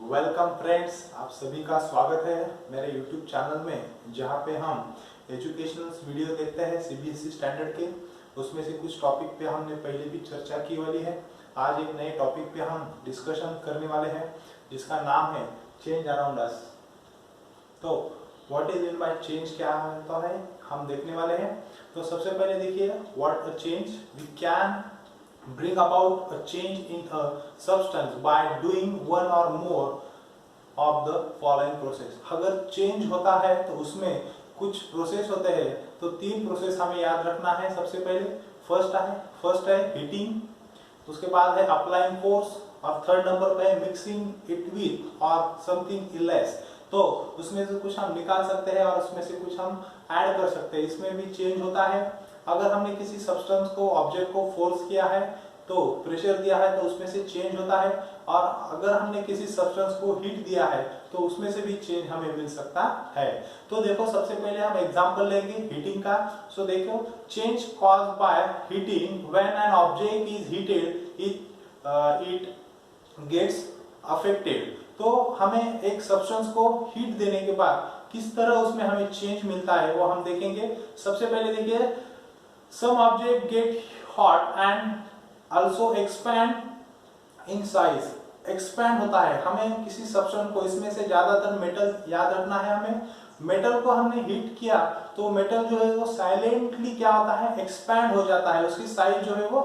Welcome friends, आप सभी का स्वागत है मेरे YouTube चैनल में, जहां पे हम एजुकेशनल वीडियो देखते हैं CBSE स्टैंडर्ड के। उसमें से कुछ टॉपिक पे हमने पहले भी चर्चा की वाली है। आज एक नए टॉपिक पे हम डिस्कशन करने वाले हैं जिसका नाम है चेंज अराउंड अस। तो what is mean by change क्या होता है हम देखने वाले हैं। तो सबसे पहले देखिए, what a change, we can bring about a change in a substance by doing one or more of the following process। अगर चेंज होता है तो उसमें कुछ प्रोसेस होते हैं, तो तीन प्रोसेस हमें याद रखना है। सबसे पहले फर्स्ट है हीटिंग, उसके बाद है अप्लाइंग फोर्स, और थर्ड नंबर पे है मिक्सिंग इट विथ और समथिंग इलेस। तो उसमें से कुछ हम निकाल सकते हैं और उसमें से कुछ हम ऐड कर सकते हैं। इसमें भी चेंज होता है। अगर हमने किसी सब्सटेंस को, ऑब्जेक्ट को फोर्स किया है तो प्रेशर दिया है तो उसमें से चेंज होता है, और अगर हमने किसी सब्सटेंस को हीट दिया है तो उसमें से भी चेंज हमें मिल सकता है। तो देखो, सबसे पहले हम एग्जांपल लेंगे हीटिंग का। सो देखो, change caused by heating when an object is heated it gets affected. तो हमें एक सब्सटेंस को हीट देने के बाद किस तरह उसमें हमें चेंज मिलता है वो हम देखेंगे। सबसे पहले देखिए, some object get hot and also expand in size। expand होता है, हमें किसी सब्सटेंस को, इसमें से ज्यादातर मेटल याद रखना है हमें। मेटल को हमने हीट किया तो मेटल जो है वो साइलेंटली क्या होता है, एक्सपैंड हो जाता है। उसकी साइज जो है वो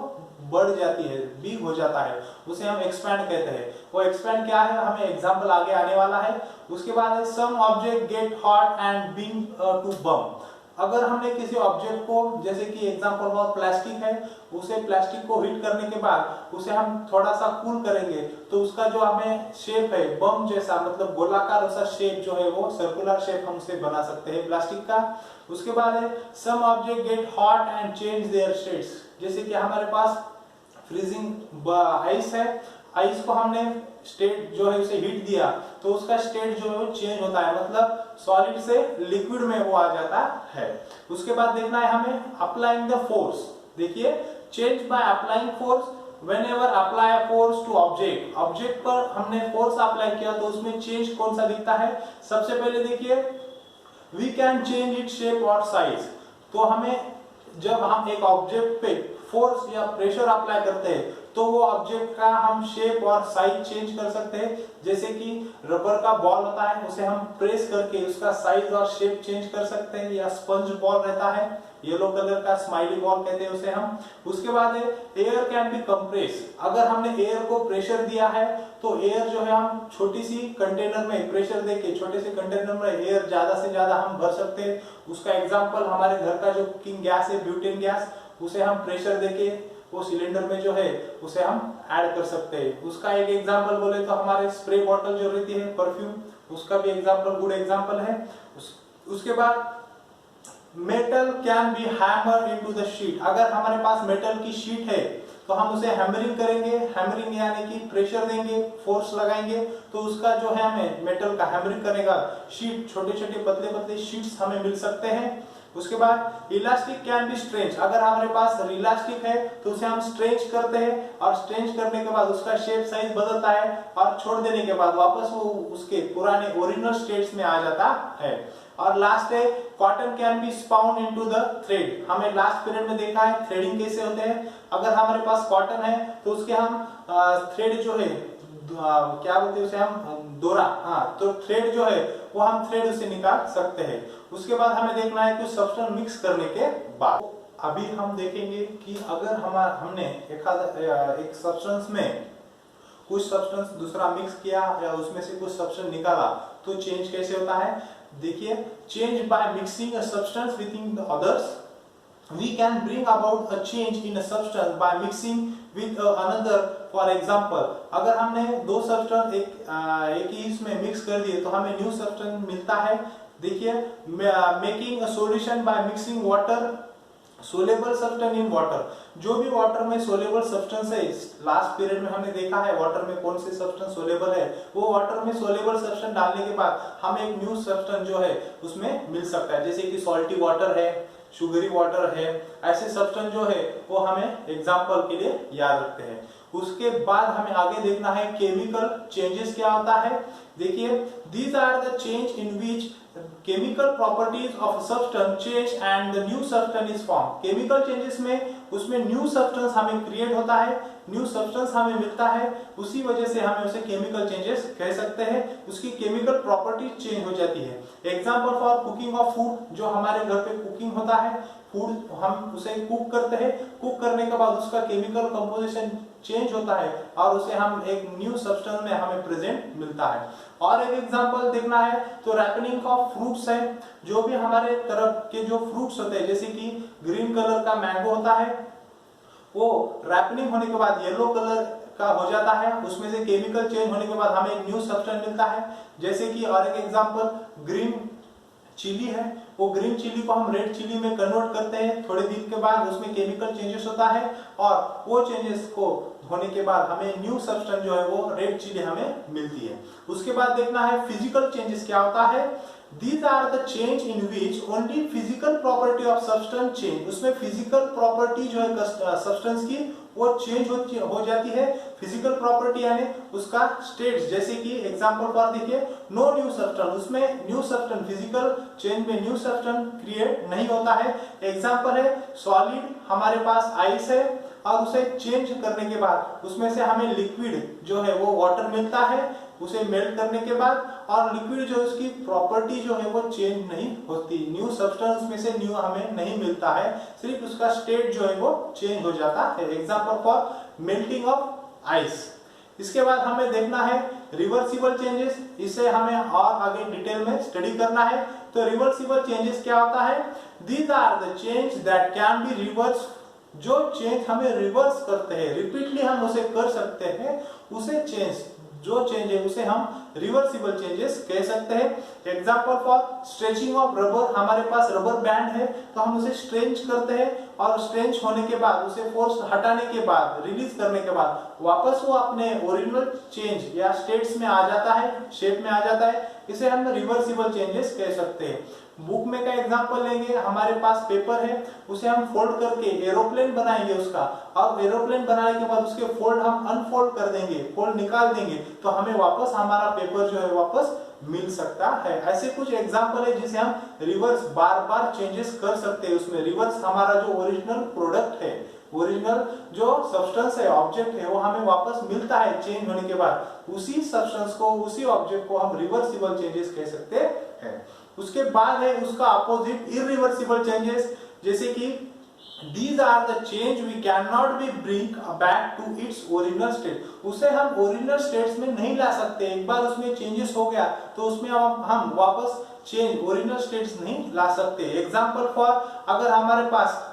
बढ़ जाती है, बिग हो जाता है, उसे हम एक्सपैंड कहते हैं। वो एक्सपैंड क्या है, हमें एग्जांपल आगे आने वाला है। उसके बाद है some object get hot and being to burn. अगर हमने किसी ऑब्जेक्ट को, जैसे कि एग्जांपल बहुत प्लास्टिक है, उसे प्लास्टिक को हीट करने के बाद उसे हम थोड़ा सा कूल करेंगे तो उसका जो हमें शेप है बम जैसा, मतलब गोलाकार सा शेप जो है वो सर्कुलर शेप हम उसे बना सकते हैं प्लास्टिक का। उसके बाद है some object get hot and change their states. जैसे कि हमारे पास फ्रीजिंग आइस है, आइस को हमने स्टेट जो है उसे हीट दिया तो उसका स्टेट जो है वो चेंज होता है, मतलब सॉलिड से लिक्विड में वो आ जाता है। उसके बाद देखना है हमें अप्लाइंग द फोर्स। देखिए, change by applying force, whenever apply force to object, object पर हमने फोर्स अप्लाई किया तो उसमें चेंज कौन सा दिखता है। सबसे पहले देखिए, we can change it shape और साइज। तो हमें जब हम एक ऑब्जेक्ट पे फोर्स या प्रेशर अप्लाई करते हैं तो वो ऑब्जेक्ट का हम शेप और साइज चेंज कर सकते हैं। जैसे कि रबर का बॉल होता है, उसे हम प्रेस करके उसका साइज और शेप चेंज कर सकते हैं, या स्पंज बॉल रहता है, येलो कलर का स्माइली बॉल कहते हैं उसे हम। उसके बाद है एयर कैन बी कंप्रेस। अगर हमने एयर को प्रेशर दिया है तो एयर जो है हम छोटी सी कंटेनर में प्रेशर देके छोटे से कंटेनर में एयर ज्यादा से ज्यादा हम भर सकते हैं। उसका एग्जांपल हमारे घर का जो कुकिंग गैस है, ब्यूटेन गैस, उसे हम प्रेशर देके वो सिलेंडर में जो है उसे हम ऐड कर सकते हैं। उसका एक एग्जांपल बोले तो हमारे स्प्रे बॉटल जो रहती है परफ्यूम, उसका भी एग्जांपल गुड एग्जांपल है। उसके बाद metal can be hammer into the sheet. अगर हमारे पास मेटल की शीट है तो हम उसे हैमरिंग करेंगे, हैमरिंग यानी कि प्रेशर देंगे, फोर्स लगाएंगे तो उसका जो है हमें मेटल का हैमरिंग करेगा, शीट, छोटे छोटे पतले पतले शीट्स हमें मिल सकते हैं। उसके बाद इलास्टिक कैन बी स्ट्रेच। अगर हमारे पास इलास्टिक है तो उसे हम स्ट्रेच करते हैं, और स्ट्रेच करने के बाद उसका शेप साइज बदलता है, और छोड़ देने के बाद वापस वो उसके पुराने ओरिजिनल स्टेट्स में आ जाता है। और लास्ट है cotton can be spun into the thread. हमें लास्ट पीरियड में देखा है थ्रेडिंग कैसे होते हैं। अगर हमारे पास कॉटन है तो उसके हम थ्रेड जो है, क्या बोलते हैं उसे हम, डोरा, हाँ, तो थ्रेड जो है वो हम थ्रेड उसे निकाल सकते हैं। उसके बाद हमें देखना है कुछ सब्सटेंस मिक्स करने के बाद। अभी हम देखेंगे कि अगर हमने एक सब्सटेंस में कुछ सब्सटेंस दूसरा मिक्स किया या उसमें से कुछ सब्सटेंस निकाला तो चेंज कैसे होता है। देखिए, change by mixing a substance with in the others. We can bring about a change in a substance by mixing with another। For example, अगर हमने दो सब्सटेंस एक ही इसमें मिक्स कर दिए तो हमें न्यू सब्सटेंस मिलता है। देखिए, making a solution by mixing water soluble substance in water. जो भी वाटर में सोलेबल सब्सटेंस है, लास्ट पीरियड में हमने देखा है वाटर में कौन से सब्सटेंस सोलेबल है, वो वाटर में सोलेबल सब्सटेंस डालने के बाद हमें एक न्यू सब्सटेंस जो है उसमें मिल सकता है। जैसे कि सॉल्टी वाटर है, शुगरी वाटर है, ऐसे सब्सटेंस जो है वो हमें एग्जांपल के लिए याद रखते हैं। उसके बाद हमें आगे देखना है केमिकल चेंजेस क्या होता है। देखिए, these are the change in which chemical properties of substance change and the new substance is form. Chemical changes में उसमें न्यू सब्सटेंस हमें क्रिएट होता है, न्यू सब्सटेंस हमें मिलता है, उसी वजह से हमें उसे केमिकल चेंजेस कह सकते हैं। उसकी केमिकल प्रॉपर्टी चेंज हो जाती है। Example for cooking of food, जो हमारे घर पे कुकिंग होता है, फूड हम उसे कुक करते हैं, कुक करने के बाद उसका केमिकल कंपोजिशन चेंज होता है और उसे हम एक न्यू सब्सटेंस में हमें प्रेजेंट मिलता है। और एक एग्जांपल देखना है तो रैपनिंग ऑफ फ्रूट्स है, जो भी हमारे तरफ के जो फ्रूट्स होते हैं, जैसे कि ग्रीन कलर का मैंगो होता है, वो रैपनिंग होने के बाद येलो कलर का हो जाता है, उसमें से केमिकल चेंज होने के बाद हमें एक न्यू सब्सटेंस मिलता है। जैसे कि और एक एग्जांपल ग्रीन चिली है, वो ग्रीन चिली को हम रेड चिली में कन्वर्ट करते हैं, थोड़े दिन के बाद उसमें केमिकल चेंजेस होता है और वो चेंजेस को होने के बाद हमें न्यू सब्सटेंस जो है वो रेड चिली हमें मिलती है। उसके बाद देखना है फिजिकल चेंजेस क्या होता है। These are the change in which only physical property of substance change। उसमें फिजिकल प्रॉपर्टी जो है सब्सटेंस की वो चेंज हो जाती है। फिजिकल प्रॉपर्टी यानी उसका स्टेट्स, जैसे कि एग्जांपल फॉर देखिए नो न्यू सब्सटेंस, उसमें न्यू सब्सटेंस फिजिकल चेंज में न्यू सब्सटेंस क्रिएट नहीं होता है। एग्जांपल है सॉलिड, हमारे पास आइस है और उसे चेंज करने के बाद उसमें से हमें लिक्विड जो है वो वाटर मिलता है, उसे मेल्ट करने के बाद, और लिक्विड जो उसकी प्रॉपर्टी जो है वो चेंज नहीं होती, न्यू सब्सटेंस में से न्यू हमें नहीं मिलता है, सिर्फ उसका स्टेट जो है वो चेंज हो जाता है। Example for melting of ice. इसके बाद हमें देखना है रिवर्सिबल चेंजेस, इसे हमें और आगे डिटेल में स्टडी करना है। तो रिवर्सिबल चेंजेस क्या होता है। These are the change that can be reverse, जो चेंज हमें रिवर्स करते हैं, रिपीटली हम उसे कर सकते हैं, उसे चेंज जो चेंज है उसे हम रिवर्सिबल चेंजेस कह सकते हैं। Example for stretching of rubber, हमारे पास रबर बैंड है तो हम उसे स्ट्रेच करते हैं और स्ट्रेच होने के बाद उसे फोर्स हटाने के बाद, रिलीज करने के बाद वापस वो अपने ओरिजिनल चेंज या स्टेट्स में आ जाता है, शेप में आ जाता है, इसे हम रिवर्सिबल चेंजेस कह सकते हैं। बुक में का एग्जांपल लेंगे, हमारे पास पेपर है, उसे हम फोल्ड करके एरोप्लेन बनाएंगे उसका, और एरोप्लेन बनाने के बाद उसके फोल्ड हम अनफोल्ड कर देंगे, फोल्ड निकाल देंगे, तो हमें वापस हमारा पेपर जो है वापस मिल सकता है। ऐसे कुछ एग्जांपल है जिसे हम रिवर्स बार बार चेंजेस कर सकते हैं। उसमें रिवर्स हमारा जो ओरिजिनल प्रोडक्ट है, ओरिजिनल जो सब्सटेंस है, ऑब्जेक्ट है, वो हमें वापस मिलता है चेंज होने के बाद, उसी सब्सटेंस को, उसी ऑब्जेक्ट को हम रिवर्सिबल चेंजेस कह सकते हैं। उसके बाद है उसका अपोजिट इरिवर्सिबल चेंजेस, जैसे कि These are the change we cannot be bring back to its original state। उसे हम ओरिजिनल स्टेट्स में नहीं ला सकते, एक बार उसमें चेंजेस हो गया तो उसमें हम वापस चेंज ओरिजिनल स्टेट्स नहीं ला सकते। एग्जांपल फॉर, अगर हमारे पास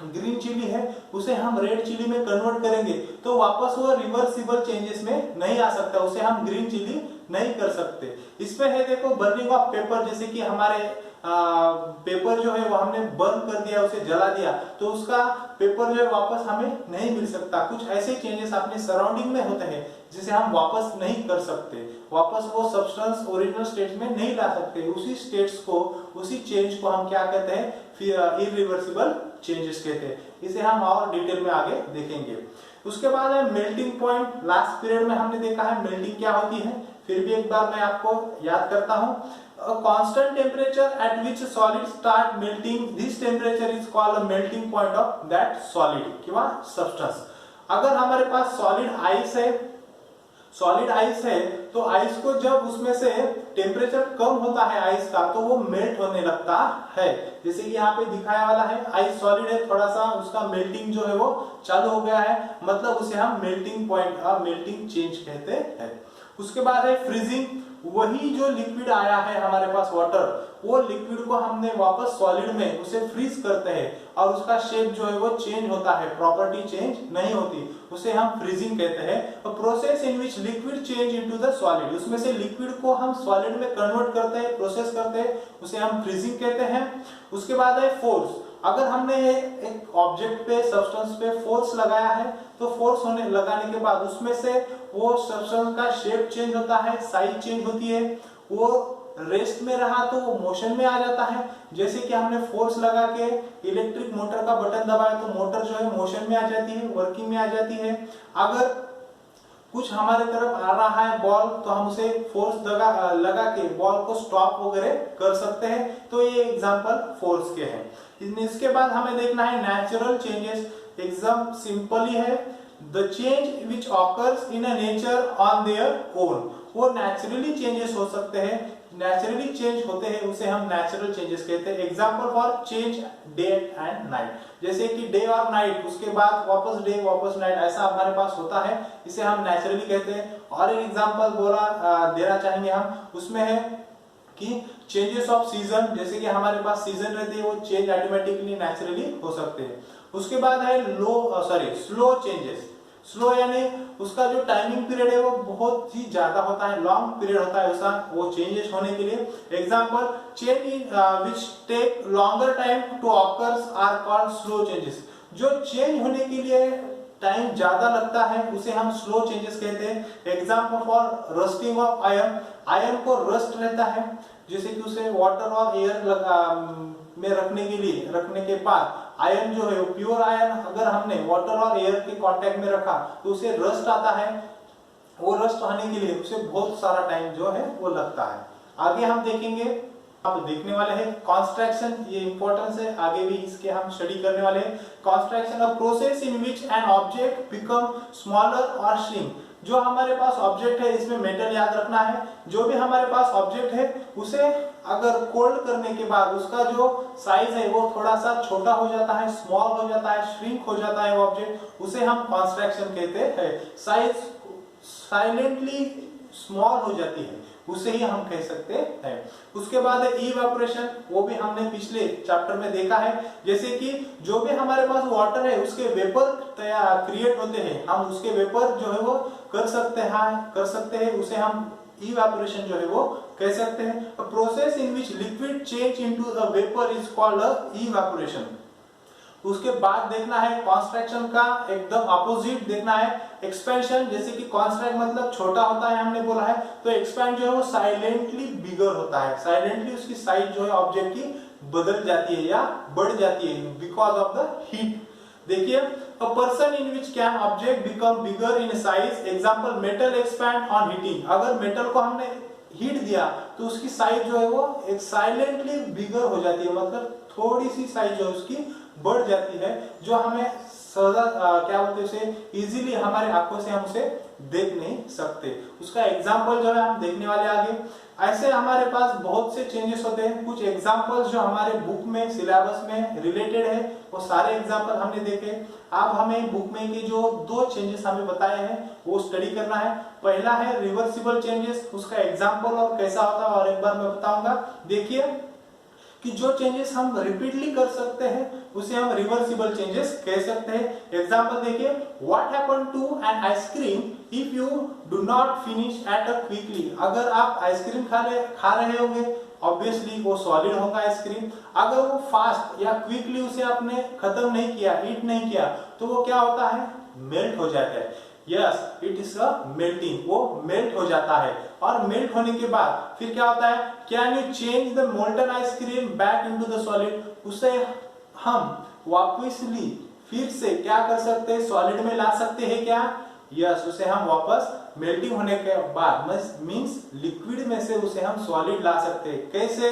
ग्रीन चिली है, उसे हम रेड चिली में कन्वर्ट करेंगे तो वापस वो रिवर्सिबल चेंजेस में नहीं आ सकता, उसे हम ग्रीन चिली नहीं कर सकते। इसमें है देखो बर्निंग ऑफ पेपर, जैसे कि हमारे पेपर जो है वो हमने बर्न कर दिया, उसे जला दिया, तो उसका पेपर जो है वापस हमें नहीं मिल सकता। कुछ ऐसे चेंजेस अपने सराउंडिंग में होते हैं जिसे हम वापस नहीं कर सकते, वापस वो सब्सटेंस ओरिजिनल स्टेट में नहीं ला सकते। उसी स्टेट्स को, उसी चेंज को हम क्या कहते हैं, इरिवर्सिबल चेंजेस कहते हैं। इसे हम और डिटेल में आगे देखेंगे। उसके बाद है मेल्टिंग पॉइंट। लास्ट पीरियड में हमने देखा है मेल्टिंग क्या होती है, फिर भी एक बार मैं आपको याद करता हूं। A constant temperature at which solids start melting, this temperature is called a melting point of that solid किंवा substance। अगर हमारे पास सॉलिड आइस है, सॉलिड आइस है, तो आइस को जब उसमें से टेम्परेचर कम होता है आइस का, तो वो मेल्ट होने लगता है। जैसे कि यहाँ पे दिखाया वाला है, आइस सॉलिड है, थोड़ा सा उसका मेल्टिंग जो है वो चालू हो गया है, मतलब उसे हम मेल्टिंग पॉइंट, मेल्टिंग चेंज कहते हैं। उसके बाद है फ्रीजिंग। वही जो लिक्विड आया है हमारे पास वाटर, वो लिक्विड को हमने वापस सॉलिड में उसे फ्रीज करते हैं और उसका शेप जो है वो चेंज होता है, प्रॉपर्टी चेंज नहीं होती, उसे हम फ्रीजिंग कहते हैं। Process in which liquid change into the solid, उसमें से लिक्विड को हम सॉलिड में कन्वर्ट करते हैं, प्रोसेस करते हैं, उसे हम फ्रीजिंग कहते हैं। उसके बाद है फोर्स। अगर हमने एक ऑब्जेक्ट पे, सब्सटेंस पे फोर्स लगाया है, तो फोर्स होने लगाने के बाद उसमें से वो सब्सटेंस का शेप चेंज होता है, साइज चेंज होती है, वो रेस्ट में रहा तो वो मोशन में आ जाता है। जैसे कि हमने फोर्स लगा के इलेक्ट्रिक मोटर का बटन दबाया तो मोटर जो है मोशन में आ जाती है, वर्किंग में आ जाती है। अगर कुछ हमारे तरफ आ रहा है बॉल तो हम उसे फोर्स लगा के बॉल को स्टॉप वगैरह कर सकते हैं। तो ये एग्जांपल फोर्स के हैं। इसके बाद हमें देखना है नेचुरल चेंजेस। एग्जाम सिंपल ही है, the change which occurs in a nature on their own. वो नेचुरली चेंजेस हो सकते हैं, नेचुरली चेंज होते हैं, उसे हम नेचुरल चेंजेस कहते हैं। Example for change day and night, जैसे कि डे और नाइट उसके बाद वापस डे वापस नाइट ऐसा हमारे पास होता है, इसे हम नेचुरली कहते हैं। और एक एग्जांपल देना चाहेंगे हम, उसमें है कि चेंजेस ऑफ सीजन, जैसे कि हमारे पास सीजन रहती है वो चेंज ऑटोमेटिकली नेचुरली हो सकते हैं। उसके बाद है स्लो चेंजेस। स्लो यानी उसका जो टाइमिंग पीरियड है वो बहुत ही ज्यादा होता है, लॉन्ग पीरियड होता है उसका वो चेंजेस होने के लिए। Example change which take longer time to occurs are called slow changes. जो चेंज होने के लिए टाइम ज्यादा लगता है उसे हम स्लो चेंजेस कहते हैं। Example for rusting of iron, iron को रस्ट रहता है, जैसे कि उसे वाटर और एयर में रखने के बाद आयरन जो है प्योर आयरन अगर हमने वाटर और एयर के कांटेक्ट में रखा तो उसे रस्ट आता है। वो रस्ट आने के लिए उसे बहुत सारा टाइम जो है वो लगता है। आगे हम देखेंगे, आप देखने वाले हैं कंस्ट्रक्शन, ये इंपॉर्टेंस है, आगे भी इसके हम स्टडी करने वाले हैं। Construction a process in which an object become smaller और श्रिंक। जो हमारे पास ऑब्जेक्ट है, इसमें मेंटल याद रखना है, जो भी हमारे पास ऑब्जेक्ट है उसे अगर कोल्ड करने के बाद उसका जो साइज है वो थोड़ा सा छोटा हो जाता है, स्मॉल हो जाता है, श्रिंक हो जाता है वो ऑब्जेक्ट, उसे हम कंस्ट्रक्शन कहते हैं। साइज साइलेंटली स्मॉल हो जाती है उसे ही हम कह सकते हैं। उसके बाद है इवेपोरेशन, वो भी हमने पिछले चैप्टर में देखा है। जैसे कि जो भी हमारे पास वाटर है उसके वेपर क्रिएट होते हैं, हम उसके वेपर जो है वो कर सकते हैं, उसे हम इवेपोरेशन जो है वो कह सकते हैं। A process in which liquid change into a vapor is called a evaporation। उसके बाद देखना है कॉन्स्ट्रक्शन का एकदम अपोजिट देखना है एक्सपेंशन। जैसे कि कॉन्स्ट्रक्ट मतलब छोटा होता है हमने बोला है, तो एक्सपेंड जो है वो साइलेंटली बिगर होता है, साइलेंटली उसकी साइज जो है ऑब्जेक्ट की बदल जाती है या बढ़ जाती है बिकॉज ऑफ द हीट। देखिए a person in which can object become bigger in size, example metal expand on heating। अगर मेटल को हमने हीट दिया तो उसकी साइज जो है वो एक साइलेंटली बिगर हो जाती है, मतलब थोड़ी सी साइज जो है उसकी बढ़ जाती है, जो हमें क्या बोलते हैं उसे इजीली हमारे आंखों से हम उसे देख नहीं सकते। उसका एग्जांपल जो है हम देखने वाले आगे। ऐसे हमारे पास बहुत से चेंजेस होते हैं। कुछ एग्जांपल्स जो हमारे बुक में सिलेबस में रिलेटेड है वो सारे एग्जांपल हमने देखे। अब हमें बुक में के जो 2 चेंजेस हमें बताए हैं वो स्टडी करना है। पहला है रिवर्सिबल चेंजेस, उसका एग्जांपल और कैसा होता है और एक बार मैं बताऊंगा। देखिए कि जो चेंजेस हम रिपीटली कर सकते हैं उसे हम रिवर्सिबल चेंजेस कह सकते हैं। एग्जांपल देखिए, what happen to an ice cream if you do not finish at a quickly. अगर आप आइसक्रीम खा रहे होंगे ऑब्वियसली वो सॉलिड होगा आइसक्रीम। अगर वो फास्ट या क्विकली उसे आपने खत्म नहीं किया, ईट नहीं किया, तो वो क्या होता है, मेल्ट हो जाता है। Yes, it is a melting, वो मेल्ट हो जाता है। और मेल्ट होने के बाद फिर क्या होता है, can you change the molten ice cream back into the solid. उसे हम वापसली फिर से क्या कर सकते हैं, सॉलिड में ला सकते हैं क्या, यस, उसे हम वापस मेल्टिंग होने के बाद मींस लिक्विड में से उसे हम सॉलिड ला सकते हैं। कैसे,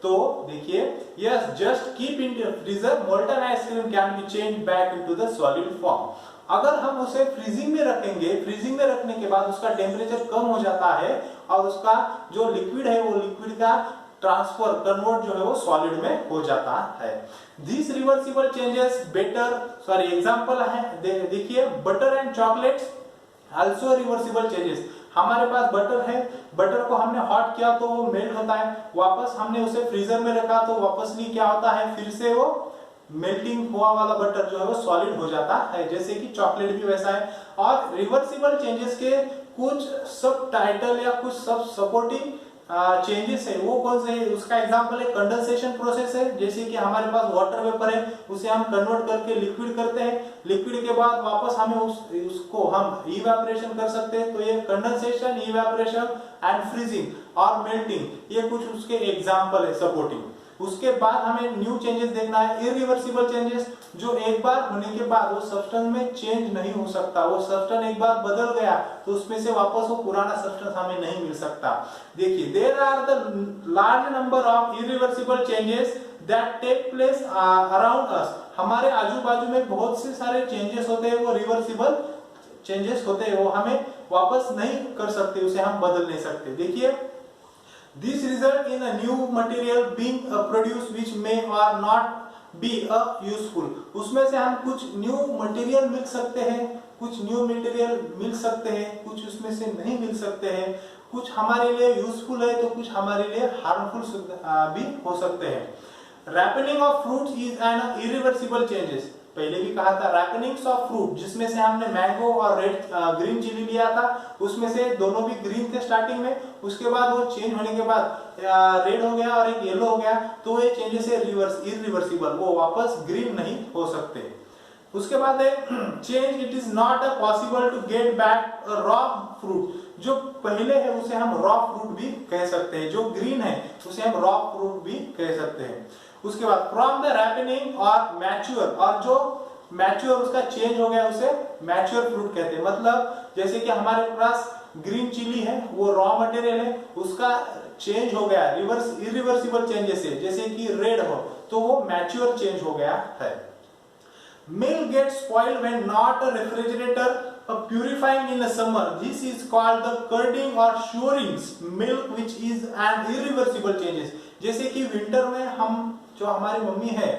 तो देखिए, yes, just keep in freezer molten ice cream can be change back into the solid form. अगर हम उसे फ्रीजिंग में रखेंगे, फ्रीजिंग में रखने के बाद उसका टेम्परेचर कम हो जाता है और उसका जो लिक्विड है वो लिक्विड का ट्रांसफर कन्वर्ट जो है वो सॉलिड में हो जाता है। दिस रिवर्सिबल चेंजेस एग्जांपल है, देखिए butter and chocolates also reversible changes. हमारे पास बटर है, बटर को हमने हॉट किया तो वो मेल्ट होता है, वापस हमने उसे फ्रीजर में रखा तो वापसली क्या होता है, फिर से वो मेल्टिंग हुआ वाला बटर जो है वो सॉलिड हो जाता है, जैसे कि चॉकलेट भी वैसा है। और रिवर्सिबल चेंजेस के कुछ सब टाइटल या कुछ सब सपोर्टिंग चेंजेस है वो कौन से है, उसका एग्जांपल है कंडेंसेशन प्रोसेस है। जैसे कि हमारे पास वाटर वेपर है, उसे हम कन्वर्ट करके लिक्विड करते हैं, लिक्विड के बाद वापस हमें उसको हम इवेपोरेशन कर सकते हैं। तो ये कंडेंसेशन, इवेपोरेशन एंड फ्रीजिंग और मेल्टिंग, ये कुछ उसके एग्जांपल है सपोर्टिंग। उसके बाद हमें न्यू चेंजेस देखना है, इरिवर्सिबल चेंजेस, जो एक बार होने के बाद वो सब्सटेंस में चेंज नहीं हो सकता। वो सब्सटेंस एक बार बदल गया तो उसमें से वापस वो पुराना सब्सटेंस हमें नहीं मिल सकता। देखिए, there are the large number of irreversible changes that take place around us. हमारे आजू बाजू में बहुत से सारे चेंजेस होते हैं, वो रिवर्सिबल चेंजेस होते हैं, वो हमें वापस नहीं कर सकते, उसे हम बदल नहीं सकते। देखिए, this result in a new material being produced which may or not be useful। उसमें से हम कुछ न्यू मटेरियल मिल सकते हैं, कुछ न्यू मटेरियल मिल सकते हैं, कुछ उसमें से नहीं मिल सकते हैं। कुछ हमारे लिए यूजफुल है तो कुछ हमारे लिए हार्मफुल भी हो सकते हैं। Ripening of fruits is an irreversible changes. पहले भी कहा था रैपनिंग्स ऑफ फ्रूट, जिसमें से हमने मैंगो और ग्रीन चिली लिया था, उसमें से दोनों भी ग्रीन थे स्टार्टिंग में, उसके बाद वो चेंज होने के बाद रेड हो गया और एक येलो हो गया, तो ये चेंजेस है इरिवर्सिबल, वो वापस ग्रीन नहीं हो सकते। उसके बाद है change, it is not possible to get back raw fruit. जो पहले है उसे हम रॉ फ्रूट भी कह सकते हैं, जो ग्रीन है उसे हम रॉ फ्रूट भी कह सकते हैं। उसके बाद फ्रॉम द रैपनिंग और मैच्योर, और जो मैच्योर उसका चेंज हो गया उसे मैच्योर फ्रूट कहते हैं। मतलब जैसे कि हमारे पास ग्रीन चिली है, वो रॉ मटेरियल है, उसका चेंज हो गया इरिवर्सिबल चेंजेस है, जैसे कि रेड हो तो वो मैच्योर चेंज हो गया है। Milk gets spoiled when not a refrigerator purifying in the summer. This is called the curding or curing milk, which is an irreversible changes। जैसे कि विंटर में हम, जो हमारी मम्मी है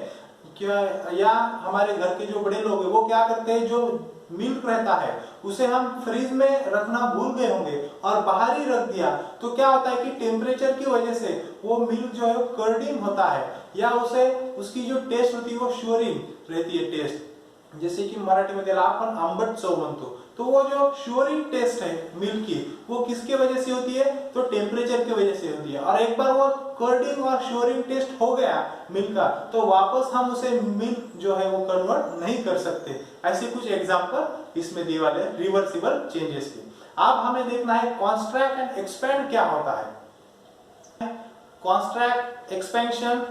क्या या हमारे घर के जो बड़े लोग हैं, वो क्या करते हैं, जो मिल्क रहता है उसे हम फ्रिज में रखना भूल गए होंगे और बाहर ही रख दिया, तो क्या होता है कि टेम्परेचर की वजह से वो मिल्क जो है वो कर्डिंग होता है, या उसे उसकी जो टेस्ट होती है वो श्योरिंग रहती है टेस्ट। जैसे कि मराठी में त्याला आपण आंबट चव म्हणतो, तो वो जो श्योरिंग टेस्ट है मिल्क की, वो किसके वजह से होती है, तो टेम्परेचर की वजह से होती है। और एक बार वो कर्डिंग और श्योरिंग टेस्ट हो गया मिल्क का, तो वापस हम उसे मिल्क जो है वो कन्वर्ट नहीं कर सकते। ऐसे कुछ एग्जांपल इसमें दिए वाले रिवर्सिबल चेंजेस के। अब हमें देखना है कॉन्ट्रैक्ट एंड एक्सपेंड क्या होता है। Contract expansion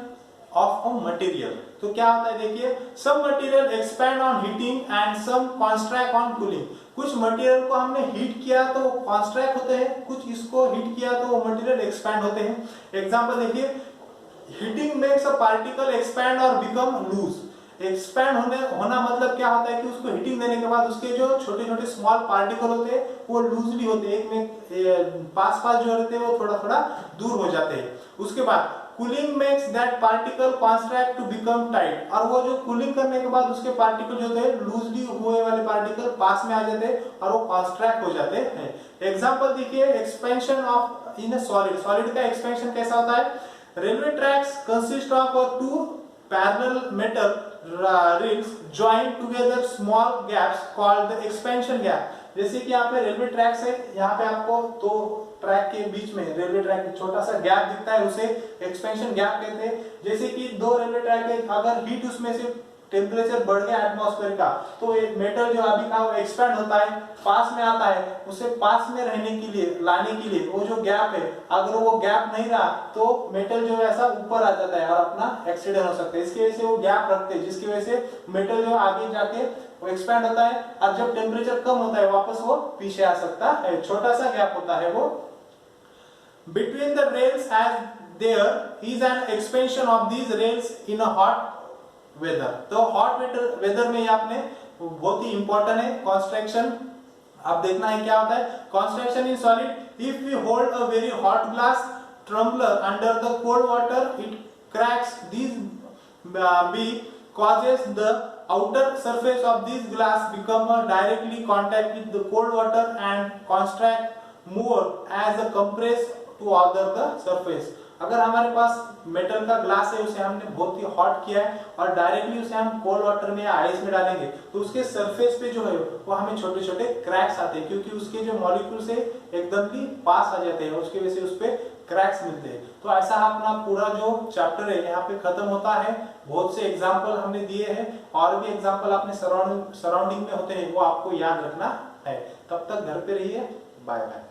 of a material, तो क्या होता है, देखिए, some material expand on heating and some contract on cooling. कुछ मटेरियल को हमने हीट किया तो वो कॉन्ट्रैक्ट होते हैं, कुछ इसको हीट किया तो वो मटेरियल एक्सपैंड होते हैं। एग्जांपल देखिए, heating makes a particle expand और बिकम लूज। एक्सपैंड होना मतलब क्या होता है कि उसको हीटिंग देने के बाद उसके जो छोटे छोटे स्मॉल पार्टिकल होते हैं वो लूजली होते हैं, एक में पास जो रहते हैं वो थोड़ा थोड़ा दूर हो जाते हैं। उसके बाद cooling makes that particle contract to become tight, और वो जो कूलिंग करने के बाद उसके पार्टिकल जो होते हैं लूजली हुए वाले पार्टिकल पास में आ जाते हैं और वो कॉन्ट्रैक्ट हो जाते हैं। एग्जांपल देखिए, expansion of in a solid. Solid का एक्सपेंशन कैसा होता है, railway tracks consist of two parallel metal rings joined together small gaps called the expansion gap। जैसे कि यहाँ पे रेलवे ट्रैक्स है, यहाँ पे आपको दो ट्रैक के बीच में रेलवे ट्रैक छोटा सा गैप दिखता है, उसे एक्सपेंशन गैप कहते हैं। जैसे कि दो रेलवे ट्रैक है, अगर हीट उसमें से टेम्परेचर बढ़ गया एटमॉस्फेयर का, तो एक मेटल जो अभी का वो एक्सपैंड होता है, पास में आता है, उसे पास में रहने के लिए लाने के लिए वो जो गैप है, अगर वो गैप नहीं रहा तो मेटल जो है ऐसा ऊपर आ जाता है और अपना एक्सीडेंट हो सकता है। इसकी वजह से वो गैप रखते हैं, जिसकी वजह से मेटल जो आगे जाके वो एक्सपैंड होता है और जब टेम्परेचर कम होता है वापस वो पीछे आ सकता है। छोटा सा गैप होता है वो। Between the rails as there is an expansion of these rails in a hot weather। तो hot weather में आपने बहुत ही इंपॉर्टेंट है कंस्ट्रक्शन। अब देखना है क्या होता है construction in solid. If we hold a very hot glass tumbler under the cold water, it cracks. These B causes the outer surface of this glass become a directly contact with the cold water and contract more as a compress to other the surface। अगर हमारे पास metal का glass है, उसे हमने बहुत ही hot किया है और डायरेक्टली उसे हम कोल्ड वाटर में या आइस में डालेंगे, तो उसके सरफेस पे जो है वो हमें छोटे छोटे क्रैक्स आते हैं, क्योंकि उसके जो मॉलिक्यूल्स है एकदम ही पास आ जाते हैं, उसकी वजह से उस पे क्रैक्स मिलते हैं। तो ऐसा अपना पूरा जो चैप्टर है यहाँ पे खत्म होता है। बहुत से एग्जाम्पल हमने दिए हैं, और भी एग्जाम्पल अपने सराउंडिंग में होते हैं, वो आपको याद रखना है। तब तक घर पे रहिए, बाय बाय।